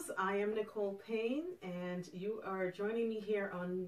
Choose. I am Nicole Payne, and you are joining me here on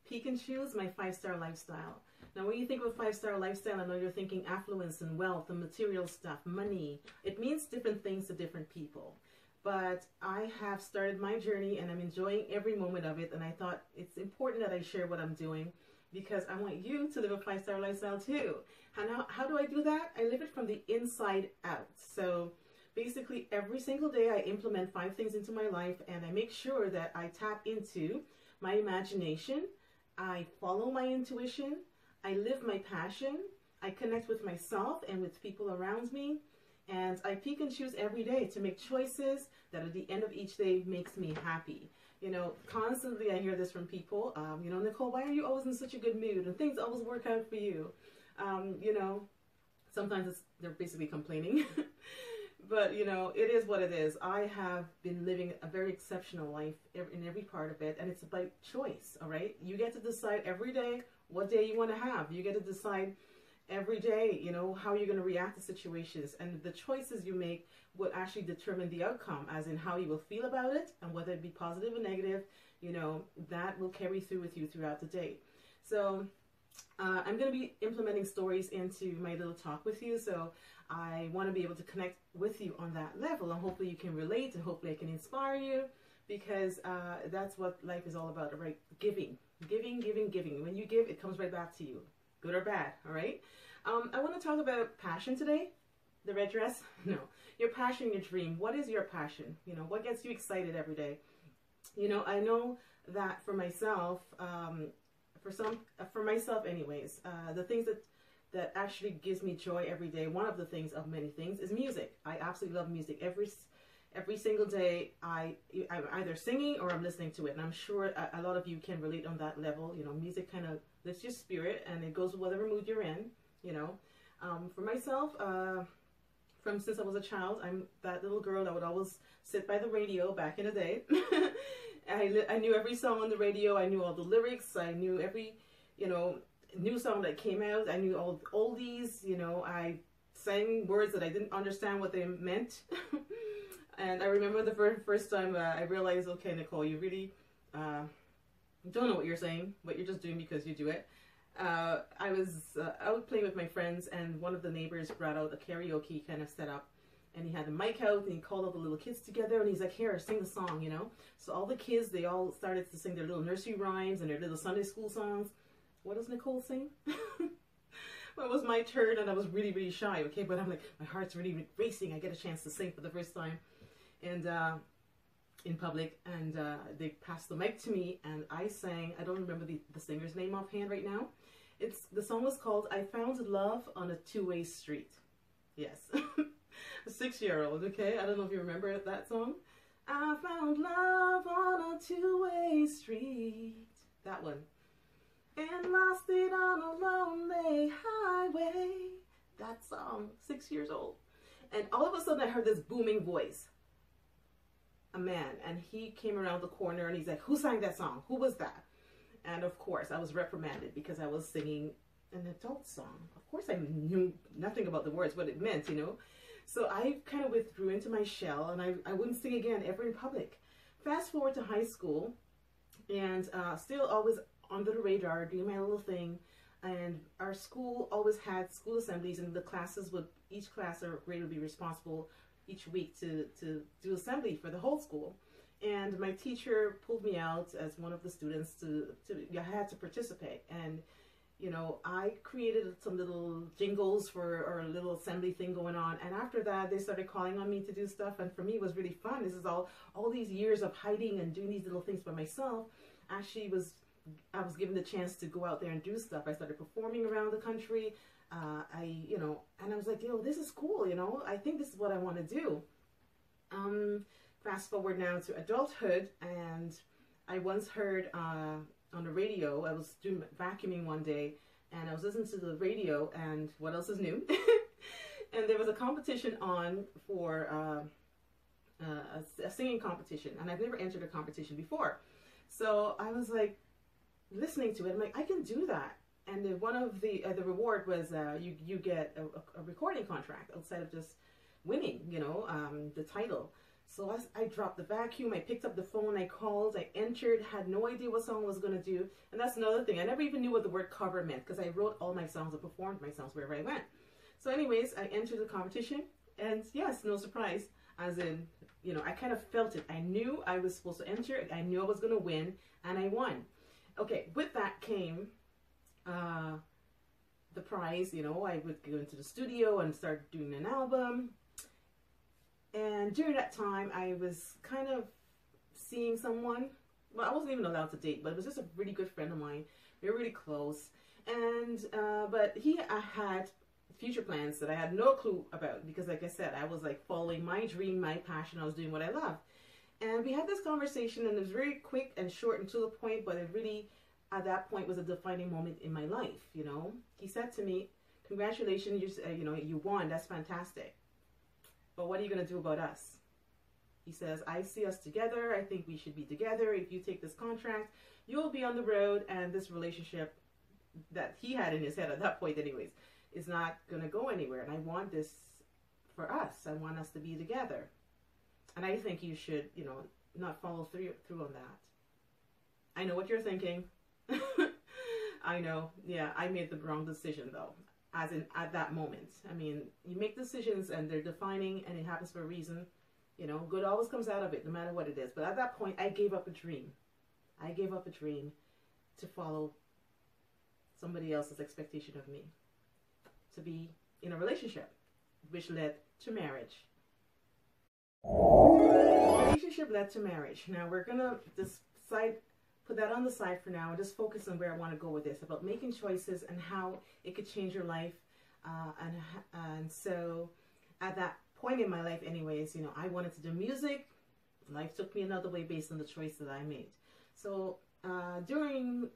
Peek and Choose, my five-star lifestyle. Now, when you think of a five-star lifestyle, I know you're thinking affluence and wealth and material stuff, money. It means different things to different people. But I have started my journey, and I'm enjoying every moment of it, and I thought it's important that I share what I'm doing because I want you to live a five-star lifestyle too. How do I do that? I live it from the inside out. So basically, every single day I implement 5 things into my life, and I make sure that I tap into my imagination, I follow my intuition, I live my passion, I connect with myself and with people around me, and I pick and choose every day to make choices that at the end of each day makes me happy. You know, constantly I hear this from people, you know, Nicole, why are you always in such a good mood and things always work out for you? You know, sometimes they're basically complaining. But, you know, it is what it is. I have been living a very exceptional life in every part of it, and it's about choice, all right? You get to decide every day what day you want to have. You get to decide every day, you know, how you're going to react to situations, and the choices you make will actually determine the outcome, as in how you will feel about it, and whether it be positive or negative, you know, that will carry through with you throughout the day. So I'm going to be implementing stories into my little talk with you, so I want to be able to connect with you on that level, and hopefully you can relate, and hopefully I can inspire you, because that's what life is all about, right? Giving, giving, giving, giving. When you give, it comes right back to you, good or bad, all right? I want to talk about passion today. The red dress? No. Your passion, your dream. What is your passion? You know, what gets you excited every day? You know, I know that for myself, for myself anyways, the things that actually gives me joy every day, one of the things of many things, is music. I absolutely love music. Every single day I'm either singing or I'm listening to it, and I'm sure a lot of you can relate on that level. You know, music kind of lifts your spirit, and it goes with whatever mood you're in, you know. For myself, since I was a child, I'm that little girl that would always sit by the radio back in the day. I knew every song on the radio. I knew all the lyrics. I knew every, you know, new song that came out. I knew all the oldies. You know, I sang words that I didn't understand what they meant. And I remember the very first time I realized, okay, Nicole, you really don't know what you're saying, but you're just doing because you do it. I was out playing with my friends, and one of the neighbors brought out a karaoke kind of setup, and he had the mic out, and he called all the little kids together, and he's like, here, sing the song, you know. So all the kids, they all started to sing their little nursery rhymes and their little Sunday school songs. What does Nicole sing? Well, it was my turn, and I was really, really shy, okay, but I'm like, my heart's really racing. I get a chance to sing for the first time, and in public, and they passed the mic to me, and I sang. I don't remember the singer's name offhand right now. The song was called I Found Love on a Two-Way Street. Yes. A 6-year-old, okay? I don't know if you remember that song. I found love on a two-way street. That one. And lost it on a lonely highway. That song. 6 years old. And all of a sudden I heard this booming voice. A man. And he came around the corner and he's like, who sang that song? Who was that? And of course, I was reprimanded because I was singing an adult song. Of course, I knew nothing about the words, what it meant, you know. So I kind of withdrew into my shell, and I wouldn't sing again ever in public. Fast forward to high school, and still always under the radar, doing my little thing. And our school always had school assemblies, and the classes each class or grade would be responsible each week to do assembly for the whole school. And my teacher pulled me out as one of the students I had to participate. And, you know, I created some little jingles for our little assembly thing going on. And after that, they started calling on me to do stuff. And for me, it was really fun. This is all these years of hiding and doing these little things by myself. Actually, I was given the chance to go out there and do stuff. I started performing around the country. You know, and I was like, yo, this is cool. You know, I think this is what I want to do. Fast forward now to adulthood, and I once heard on the radio, I was doing vacuuming one day, and I was listening to the radio, and what else is new? And there was a competition on for a singing competition, and I've never entered a competition before. So I was like listening to it, I'm like, I can do that. And one of the reward was you get a recording contract outside of just winning, you know, the title. So I dropped the vacuum, I picked up the phone, I called, I entered, had no idea what song I was going to do. And that's another thing. I never even knew what the word cover meant because I wrote all my songs and performed my songs wherever I went. So anyways, I entered the competition, and yes, no surprise, as in, you know, I kind of felt it. I knew I was supposed to enter, I knew I was going to win, and I won. Okay, with that came the prize. You know, I would go into the studio and start doing an album. And during that time, I was kind of seeing someone. Well, I wasn't even allowed to date, but it was just a really good friend of mine. We were really close. And, but he had future plans that I had no clue about because, like I said, I was like following my dream, my passion. I was doing what I loved. And we had this conversation, and it was very quick and short and to the point, but it really, at that point, was a defining moment in my life, you know. He said to me, congratulations, you know, you won. That's fantastic. But what are you going to do about us? He says, I see us together. I think we should be together. If you take this contract, you'll be on the road, and this relationship that he had in his head at that point anyways is not going to go anywhere. And I want this for us. I want us to be together. And I think you should, you know, not follow through on that. I know what you're thinking. I know. Yeah, I made the wrong decision though. As in, at that moment. I mean, you make decisions and they're defining and it happens for a reason. You know, good always comes out of it, no matter what it is. But at that point, I gave up a dream. I gave up a dream to follow somebody else's expectation of me. To be in a relationship, which led to marriage. Relationship led to marriage. Now, we're going to put that on the side for now and just focus on where I want to go with this, about making choices and how it could change your life. And so at that point in my life anyways, you know, I wanted to do music. Life took me another way based on the choice that I made. So during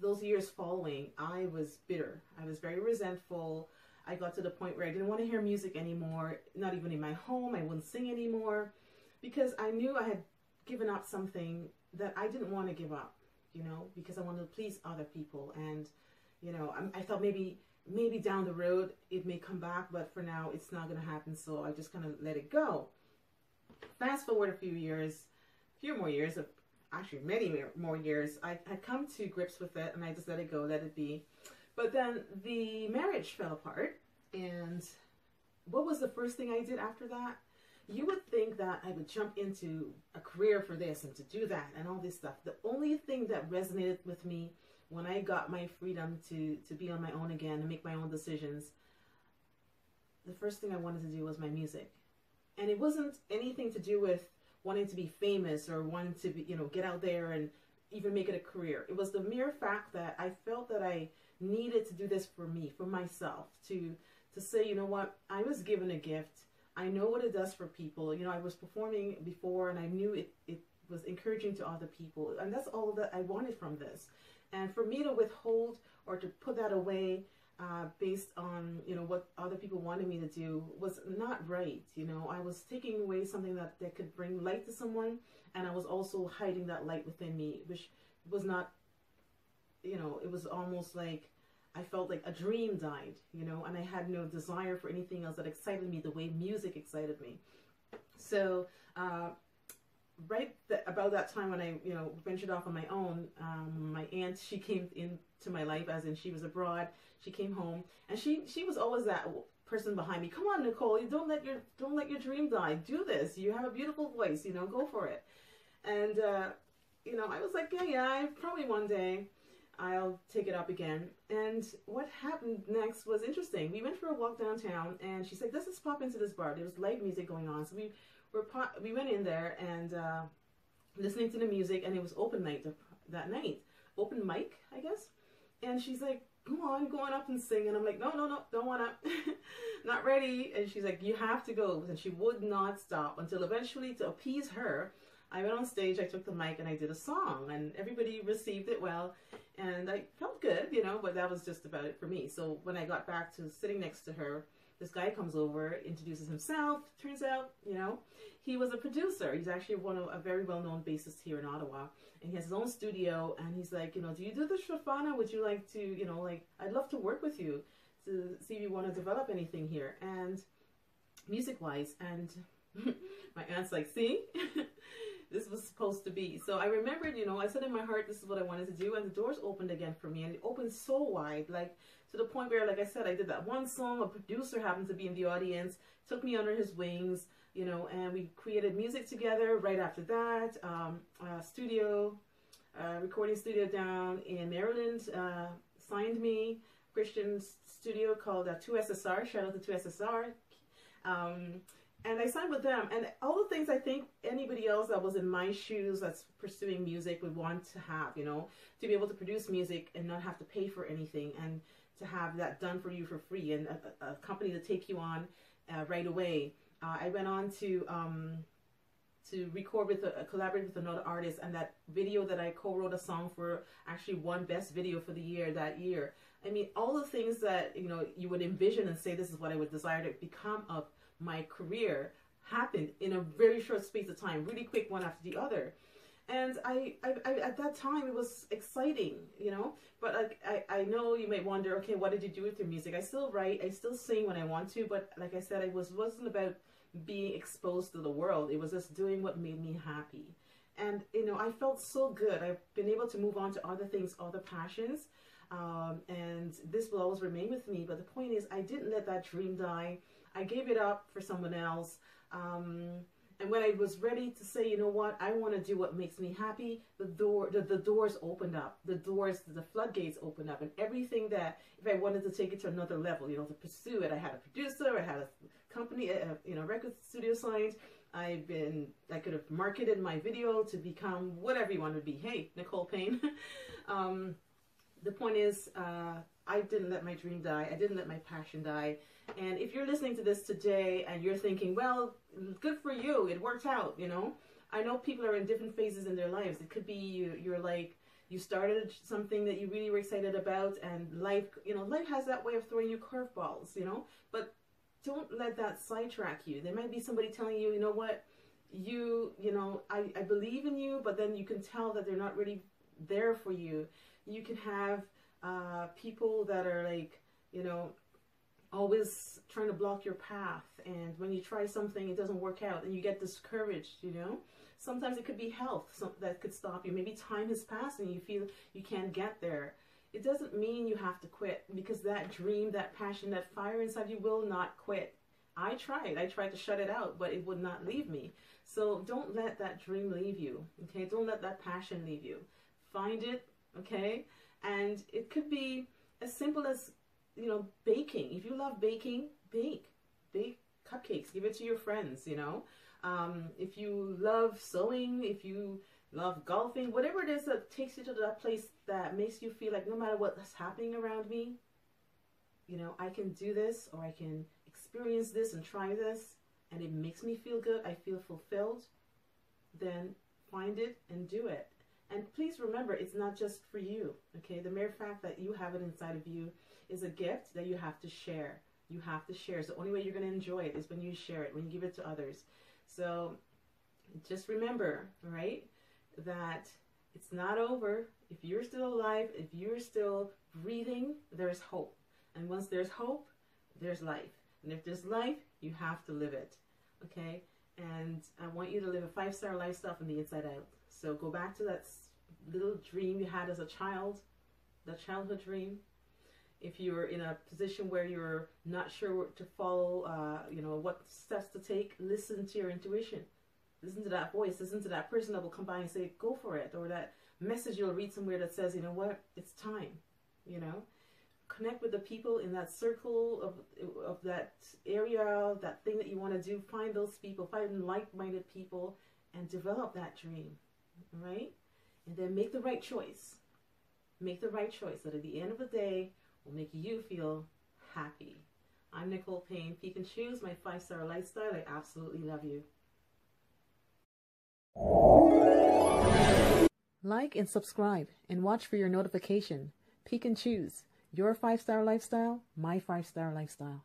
those years following, I was bitter. I was very resentful. I got to the point where I didn't want to hear music anymore, not even in my home. I wouldn't sing anymore because I knew I had given up something that I didn't want to give up, you know, because I wanted to please other people. And, you know, I thought maybe down the road it may come back, but for now it's not going to happen. So I just kind of let it go. Fast forward a few more years, actually many more years, I had come to grips with it and I just let it go, let it be. But then the marriage fell apart. And what was the first thing I did after that? You would think that I would jump into a career for this and to do that and all this stuff. The only thing that resonated with me when I got my freedom to be on my own again and make my own decisions, the first thing I wanted to do was my music. And it wasn't anything to do with wanting to be famous or wanting to be, you know, get out there and even make it a career. It was the mere fact that I felt that I needed to do this for me, for myself, to say, you know what, I was given a gift. I know what it does for people. You know, I was performing before and I knew it was encouraging to other people. And that's all that I wanted from this. And for me to withhold or to put that away based on, you know, what other people wanted me to do was not right. You know, I was taking away something that could bring light to someone. And I was also hiding that light within me, which was not, you know, it was almost like I felt like a dream died, you know, and I had no desire for anything else that excited me the way music excited me. So about that time when I, you know, ventured off on my own, my aunt, she came into my life, as in she was abroad. She came home, and she was always that person behind me. Come on, Nicole, you don't let your dream die. Do this. You have a beautiful voice, you know, go for it. And you know, I was like, yeah, probably one day I'll take it up again. And what happened next was interesting. We went for a walk downtown, and she said, let's just pop into this bar. There was live music going on. So we went in there and listening to the music, and it was open night that night. Open mic, I guess. And she's like, go on up and sing. And I'm like, no, don't want to. Not ready. And she's like, you have to go. And she would not stop until eventually, to appease her, I went on stage, I took the mic, and I did a song, and everybody received it well, and I felt good, you know, but that was just about it for me. So when I got back to sitting next to her, this guy comes over, introduces himself. Turns out, you know, he was a producer. He's actually a very well-known bassist here in Ottawa, and he has his own studio, and he's like, you know, do you do this for fun, or would you like to, you know, like, I'd love to work with you to see if you want to develop anything here, and music-wise. And My aunt's like, see, this was supposed to be. So I remembered, you know, I said in my heart, this is what I wanted to do. And the doors opened again for me. And it opened so wide, like to the point where, like I said, I did that one song. A producer happened to be in the audience, took me under his wings, you know, and we created music together right after that. Recording studio down in Maryland signed me. Christian studio called 2SSR. Shout out to 2SSR. And I signed with them. And all the things I think anybody else that was in my shoes that's pursuing music would want to have, you know, to be able to produce music and not have to pay for anything, and to have that done for you for free, and a company to take you on right away. I went on to record collaborate with another artist, and that video that I co-wrote a song for actually won Best Video for the year that year. I mean, all the things that, you know, you would envision and say this is what I would desire to become of my career happened in a very short space of time, really quick, one after the other. And I at that time, it was exciting, you know, but like, I know you may wonder, okay, what did you do with your music? I still write, I still sing when I want to, but like I said, it wasn't about being exposed to the world. It was just doing what made me happy. And, you know, I felt so good. I've been able to move on to other things, other passions. And this will always remain with me. But the point is, I didn't let that dream die. I gave it up for someone else. And when I was ready to say, you know what, I want to do what makes me happy, the doors opened up. The floodgates opened up. And everything that, if I wanted to take it to another level, you know, to pursue it, I had a producer, I had a company, you know, record studio signed. I could have marketed my video to become whatever you want to be. Hey, Nicole Payne. The point is, I didn't let my dream die. I didn't let my passion die. And if you're listening to this today and you're thinking, well, good for you, it worked out, you know. I know people are in different phases in their lives. It could be you're like, you started something that you really were excited about, and life, you know, life has that way of throwing you curveballs, you know. But don't let that sidetrack you. There might be somebody telling you, you know what, you know, I believe in you, but then you can tell that they're not really there for you. You can have people that are like, you know, always trying to block your path, and when you try something it doesn't work out and you get discouraged, you know. Sometimes it could be health that could stop you. Maybe time has passed and you feel you can't get there. It doesn't mean you have to quit, because that dream, that passion, that fire inside you will not quit. I tried to shut it out, but it would not leave me. So don't let that dream leave you, okay? Don't let that passion leave you. Find it, okay? And it could be as simple as, you know, baking. If you love baking, bake cupcakes, give it to your friends, you know. If you love sewing, if you love golfing, whatever it is that takes you to that place that makes you feel like no matter what's happening around me, you know, I can do this, or I can experience this and try this, and it makes me feel good, I feel fulfilled, then find it and do it. And please remember, it's not just for you, okay? The mere fact that you have it inside of you is a gift that you have to share. You have to share. So the only way you're going to enjoy it is when you share it, when you give it to others. So just remember, right, that it's not over. If you're still alive, if you're still breathing, there's hope. And once there's hope, there's life. And if there's life, you have to live it, okay? And I want you to live a 5-star lifestyle from the inside out. So go back to that little dream you had as a child, that childhood dream. If you're in a position where you're not sure what to follow, you know, what steps to take, listen to your intuition. Listen to that voice. Listen to that person that will come by and say, go for it. Or that message you'll read somewhere that says, you know what, it's time, you know. Connect with the people in that circle of that area, that thing that you want to do. Find those people, find like-minded people, and develop that dream, right? And then make the right choice. Make the right choice that at the end of the day will make you feel happy. I'm Nicole Payne. Peek and Choose, my 5-star lifestyle. I absolutely love you. Like and subscribe and watch for your notification. Peek and Choose, your 5-star lifestyle, my 5-star lifestyle.